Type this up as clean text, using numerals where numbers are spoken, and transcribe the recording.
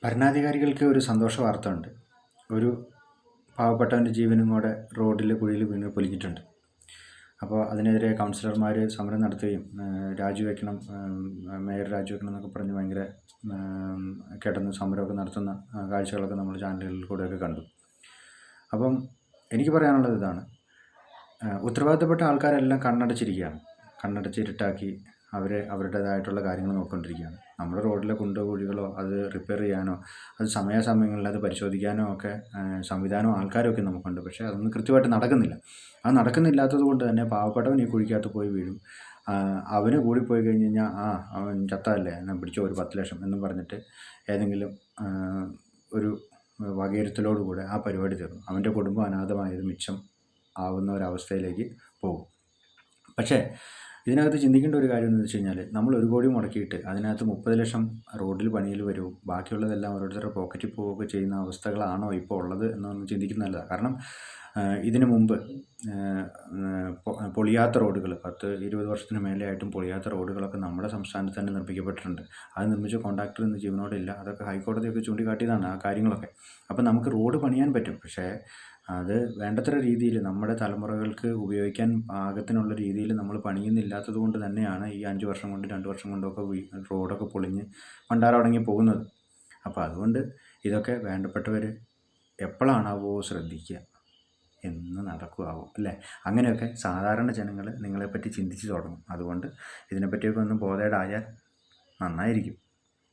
ഭരണാധികാരികൾക്ക് ഒരു സന്തോഷ വാർത്ത ഉണ്ട്. ഒരു പാവപ്പെട്ടവൻ്റെ ജീവനും കൂടെ റോഡിൽ കുഴിയിൽ വീണ് പൊലിഞ്ഞിട്ടുണ്ട്. അപ്പോൾ അതിനെതിരെ കൗൺസിലർമാർ സമരം നടത്തുകയും രാജിവെക്കണം, മേയർ രാജിവെക്കണം എന്നൊക്കെ പറഞ്ഞ് ഭയങ്കര കിടന്ന് സമരമൊക്കെ നടത്തുന്ന കാഴ്ചകളൊക്കെ നമ്മൾ ചാനലുകളിൽ കൂടെയൊക്കെ കണ്ടു. അപ്പം എനിക്ക് പറയാനുള്ളത് ഇതാണ്: ഉത്തരവാദിത്തപ്പെട്ട ആൾക്കാരെല്ലാം കണ്ണടച്ചിരിക്കുകയാണ്. കണ്ണടച്ചിരുട്ടാക്കി അവരുടേതായിട്ടുള്ള കാര്യങ്ങൾ നോക്കിക്കൊണ്ടിരിക്കുകയാണ്. നമ്മുടെ റോഡിലെ കുണ്ടോ കുഴികളോ അത് റിപ്പയർ ചെയ്യാനോ അത് സമയാസമയങ്ങളിൽ അത് പരിശോധിക്കാനോ ഒക്കെ സംവിധാനവും ആൾക്കാരും ഒക്കെ നമുക്കുണ്ട്. പക്ഷേ അതൊന്നും കൃത്യമായിട്ട് നടക്കുന്നില്ല. അത് നടക്കുന്നില്ലാത്തത് കൊണ്ട് തന്നെ പാവപ്പെട്ടവൻ ഈ കുഴിക്കകത്ത് പോയി വീഴും. അവന് കൂടിപ്പോയി കഴിഞ്ഞ് കഴിഞ്ഞാൽ അവൻ ചത്തതല്ലേ, എന്നാൽ പിടിച്ചോ ഒരു 10 ലക്ഷം എന്നും പറഞ്ഞിട്ട് ഏതെങ്കിലും ഒരു വകയിരുത്തലോടുകൂടെ ആ പരിപാടി തീർന്നു. അവൻ്റെ കുടുംബം അനാഥമായത് മിച്ചം ആവുന്ന ഒരവസ്ഥയിലേക്ക് പോകും. പക്ഷേ ഇതിനകത്ത് ചിന്തിക്കേണ്ട ഒരു കാര്യം എന്ന് വെച്ച് കഴിഞ്ഞാൽ, നമ്മൾ 1 കോടി മുടക്കിയിട്ട് അതിനകത്ത് 30 ലക്ഷം റോഡിൽ പണിയിൽ വരും, ബാക്കിയുള്ളതെല്ലാം ഓരോരുത്തരുടെ പോക്കറ്റിൽ പോവുകയൊക്കെ ചെയ്യുന്ന അവസ്ഥകളാണോ ഇപ്പോൾ ഉള്ളത് എന്നൊന്നും ചിന്തിക്കുന്നതല്ല. കാരണം ഇതിനു മുമ്പ് പൊളിയാത്ത റോഡുകൾ 10-20 വർഷത്തിന് മേലെയായിട്ടും പൊളിയാത്ത റോഡുകളൊക്കെ നമ്മുടെ സംസ്ഥാനത്ത് തന്നെ നിർമ്മിക്കപ്പെട്ടിട്ടുണ്ട്. അത് നിർമ്മിച്ച കോൺട്രാക്ടർ ഇന്ന് ജീവനോടില്ല. അതൊക്കെ ഹൈക്കോടതിയൊക്കെ ചൂണ്ടിക്കാട്ടിയതാണ് ആ കാര്യങ്ങളൊക്കെ. അപ്പം നമുക്ക് റോഡ് പണിയാൻ പറ്റും. പക്ഷേ അത് വേണ്ടത്ര രീതിയിൽ നമ്മുടെ തലമുറകൾക്ക് ഉപയോഗിക്കാൻ പാകത്തിനുള്ള രീതിയിൽ നമ്മൾ പണിയുന്നില്ലാത്തത് കൊണ്ട് തന്നെയാണ് ഈ 5 വർഷം കൊണ്ട് 2 വർഷം കൊണ്ടൊക്കെ റോഡൊക്കെ പൊളിഞ്ഞ് പണ്ടാരടങ്ങി പോകുന്നത്. അപ്പോൾ അതുകൊണ്ട് ഇതൊക്കെ വേണ്ടപ്പെട്ടവർ എപ്പോഴാണാവോ ശ്രദ്ധിക്കുക, എന്ന് നടക്കുമാവോ അല്ലേ? അങ്ങനെയൊക്കെ സാധാരണ ജനങ്ങൾ നിങ്ങളെപ്പറ്റി ചിന്തിച്ച് തുടങ്ങും. അതുകൊണ്ട് ഇതിനെപ്പറ്റിയൊക്കെ ഒന്ന് ബോധേഡായാൽ നന്നായിരിക്കും.